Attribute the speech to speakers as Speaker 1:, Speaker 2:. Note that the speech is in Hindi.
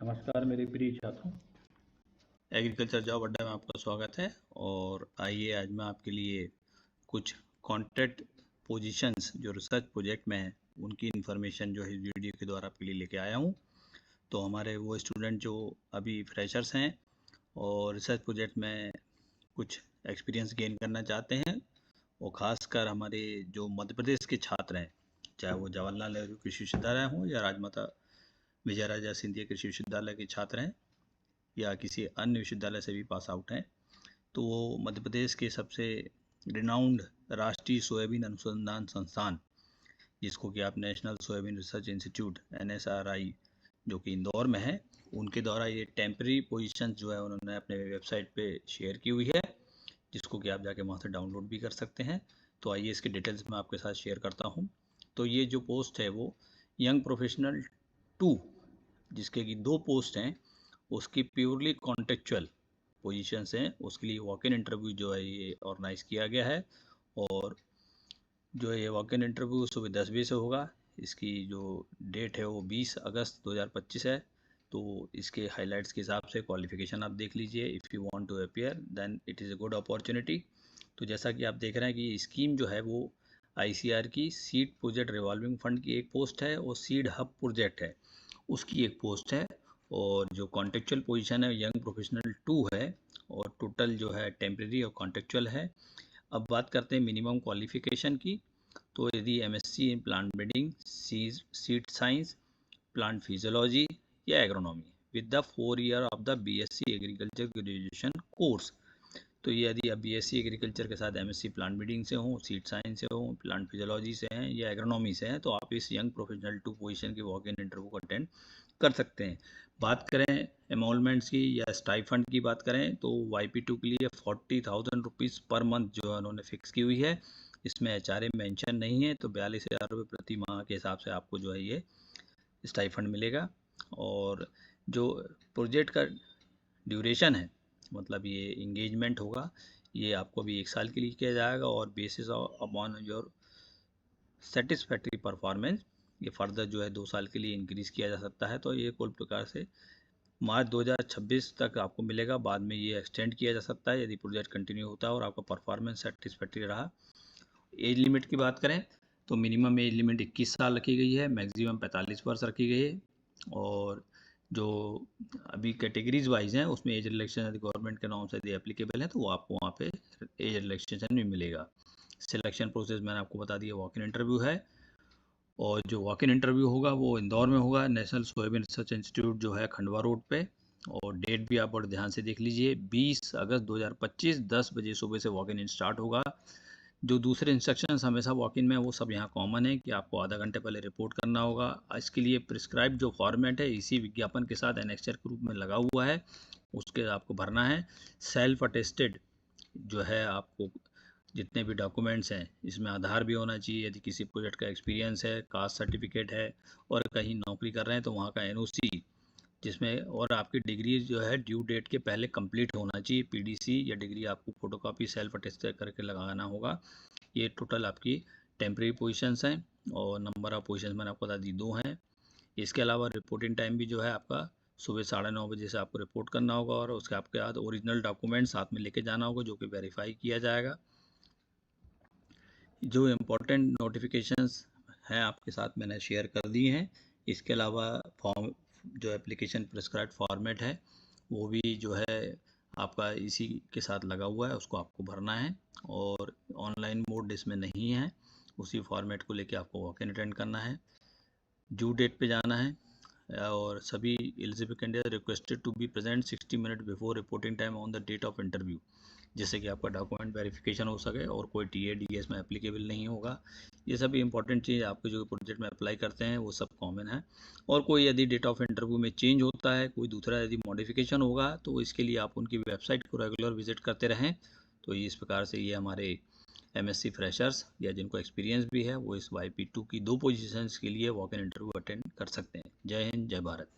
Speaker 1: नमस्कार मेरे प्रिय छात्रों।
Speaker 2: एग्रीकल्चर जॉब अड्डा में आपका स्वागत है। और आइए आज मैं आपके लिए कुछ कॉन्ट्रैक्ट पोजीशंस जो रिसर्च प्रोजेक्ट में है उनकी इन्फॉर्मेशन जो है वीडियो के द्वारा आपके लिए लेके आया हूँ। तो हमारे वो स्टूडेंट जो अभी फ्रेशर्स हैं और रिसर्च प्रोजेक्ट में कुछ एक्सपीरियंस गेन करना चाहते हैं, और ख़ासकर हमारे जो मध्य प्रदेश के छात्र हैं, चाहे वो जवाहरलाल नेहरू कृषि विश्वविद्यालय हों या राजमाता विजयराजा सिंधिया कृषि विश्वविद्यालय के छात्र हैं या किसी अन्य विश्वविद्यालय से भी पास आउट हैं, तो वो मध्य प्रदेश के सबसे रिनाउंड राष्ट्रीय सोयाबीन अनुसंधान संस्थान, जिसको कि आप national soybean research institute NSRI जो कि इंदौर में है, उनके द्वारा ये टेम्पररी पोजीशन जो है उन्होंने अपने वेबसाइट पे शेयर की हुई है, जिसको कि आप जाके वहाँ से डाउनलोड भी कर सकते हैं। तो आइए इसके डिटेल्स मैं आपके साथ शेयर करता हूँ। तो ये जो पोस्ट है वो यंग प्रोफेशनल 2, जिसके कि 2 पोस्ट हैं, उसकी प्योरली कॉन्टेक्चुअल पोजीशंस हैं। उसके लिए वॉक इन इंटरव्यू जो है ये ऑर्गेनाइज किया गया है, और जो है ये वॉक इन इंटरव्यू सुबह 10 बजे से होगा। इसकी जो डेट है वो 20 अगस्त 2025 है। तो इसके हाइलाइट्स के हिसाब से क्वालिफिकेशन आप देख लीजिए। If you want to appear then it is a good opportunity. तो जैसा कि आप देख रहे हैं कि स्कीम जो है वो ICR की सीड प्रोजेक्ट रिवॉल्विंग फंड की एक पोस्ट है, और सीड हब प्रोजेक्ट है उसकी एक पोस्ट है, और जो कॉन्टेक्चुअल पोजीशन है यंग प्रोफेशनल 2 है, और टोटल जो है टेम्प्रेरी और कॉन्टेक्चुअल है। अब बात करते हैं मिनिमम क्वालिफिकेशन की। तो यदि MSc in plant breeding, seed science, plant physiology या agronomy with the 4 year of the BSc agriculture graduation course. तो ये यदि आप BSc एग्रीकल्चर के साथ MSc प्लांट ब्रीडिंग से हों, सीड साइंस से हों, प्लांट फिजियोलॉजी से हैं या एग्रोनॉमी से हैं, तो आप इस यंग प्रोफेशनल 2 पोजीशन की वॉक इन इंटरव्यू को अटेंड कर सकते हैं। बात करें एमोलमेंट्स की या स्टाइफंड की बात करें, तो YP2 के लिए 40,000 रुपीज़ पर मंथ जो है उन्होंने फिक्स की हुई है। इसमें HRA मेंशन नहीं है, तो 42,000 रुपये प्रति माह के हिसाब से आपको जो है ये स्टाइफंड मिलेगा। और जो प्रोजेक्ट का ड्यूरेशन है, मतलब ये इंगेजमेंट होगा, ये आपको भी 1 साल के लिए किया जाएगा, और basis upon your satisfactory performance ये फर्दर जो है 2 साल के लिए इंक्रीज़ किया जा सकता है। तो ये कुल प्रकार से मार्च 2026 तक आपको मिलेगा। बाद में ये एक्सटेंड किया जा सकता है यदि प्रोजेक्ट कंटिन्यू होता है और आपका परफॉर्मेंस सेटिस्फैक्ट्री रहा। एज लिमिट की बात करें तो मिनिमम एज लिमिट 21 साल रखी गई है, मैक्सिमम 45 वर्ष रखी गई है। और जो अभी कैटेगरीज वाइज हैं उसमें एज रिलैक्सेशन यदि गवर्नमेंट के नॉर्म से यदि एप्लीकेबल है तो वो आपको वहाँ पे एज रिलैक्सेशन भी मिलेगा। सिलेक्शन प्रोसेस मैंने आपको बता दिया, वॉक इन इंटरव्यू है, और जो वॉक इन इंटरव्यू होगा वो इंदौर में होगा, नेशनल सोयाबीन रिसर्च इंस्टीट्यूट जो है खंडवा रोड पे। और डेट भी आप बड़े ध्यान से देख लीजिए, 20 अगस्त 2025 10 बजे सुबह से वॉक इन स्टार्ट होगा। जो दूसरे इंस्ट्रक्शंस हमेशा वॉक इन में वो सब यहाँ कॉमन है कि आपको आधा घंटे पहले रिपोर्ट करना होगा। इसके लिए प्रिस्क्राइब जो फॉर्मेट है इसी विज्ञापन के साथ एनेक्चर के रूप में लगा हुआ है, उसके आपको भरना है। सेल्फ अटेस्टेड जो है, आपको जितने भी डॉक्यूमेंट्स हैं इसमें आधार भी होना चाहिए यदि किसी प्रोजेक्ट का एक्सपीरियंस है, कास्ट सर्टिफिकेट है, और कहीं नौकरी कर रहे हैं तो वहाँ का NOC, जिसमें और आपकी डिग्री जो है ड्यू डेट के पहले कंप्लीट होना चाहिए। PDC या डिग्री आपको फोटोकॉपी सेल्फ अटेस्ट करके लगाना होगा। ये टोटल आपकी टेम्प्रेरी पोजीशंस हैं, और नंबर ऑफ पोजीशंस मैंने आपको बता दी 2 हैं। इसके अलावा रिपोर्टिंग टाइम भी जो है आपका सुबह 9:30 बजे से आपको रिपोर्ट करना होगा, और उसके आपके साथ ओरिजिनल डॉक्यूमेंट साथ में लेके जाना होगा जो कि वेरीफाई किया जाएगा। जो इम्पोर्टेंट नोटिफिकेशंस हैं आपके साथ मैंने शेयर कर दी हैं। इसके अलावा फॉर्म जो एप्लीकेशन प्रिस्क्राइब्ड फॉर्मेट है वो भी जो है आपका इसी के साथ लगा हुआ है, उसको आपको भरना है, और ऑनलाइन मोड इसमें नहीं है। उसी फॉर्मेट को लेके आपको वॉक इन अटेंड करना है, ड्यू डेट पे जाना है, और सभी eligible candidate requested to be present 60 minute before reporting time on the date of interview, जिससे कि आपका डॉक्यूमेंट वेरिफिकेशन हो सके और कोई TA DS में एप्लीकेबल नहीं होगा। ये सभी इंपॉर्टेंट चीज़ आपके जो प्रोजेक्ट में अप्लाई करते हैं वो सब कॉमन है। और कोई यदि डेट ऑफ इंटरव्यू में चेंज होता है, कोई दूसरा यदि मॉडिफिकेशन होगा, तो इसके लिए आप उनकी वेबसाइट को रेगुलर विजिट करते रहें। तो इस प्रकार से ये हमारे MSc फ्रेशर्स या जिनको एक्सपीरियंस भी है वो इस YP2 की 2 पोजीशंस के लिए वॉक इन इंटरव्यू अटेंड कर सकते हैं। जय हिंद, जय भारत।